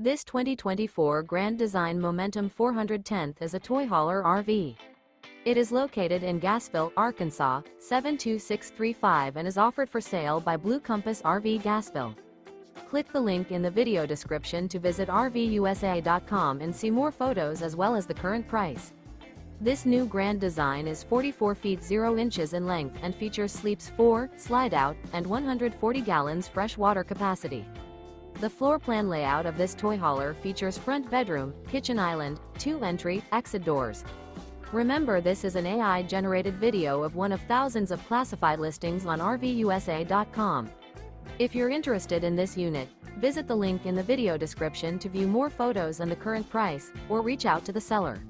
This 2024 Grand Design Momentum 410th is a toy hauler RV. It is located in Gassville, Arkansas, 72635 and is offered for sale by Blue Compass RV Gassville. Click the link in the video description to visit RVUSA.com and see more photos as well as the current price. This new Grand Design is 44 feet 0 inches in length and features sleeps 4, slide-out, and 140 gallons fresh water capacity. The floor plan layout of this toy hauler features front bedroom, kitchen island, 2 entry, exit doors. Remember, this is an AI-generated video of one of thousands of classified listings on RVUSA.com. If you're interested in this unit, visit the link in the video description to view more photos and the current price, or reach out to the seller.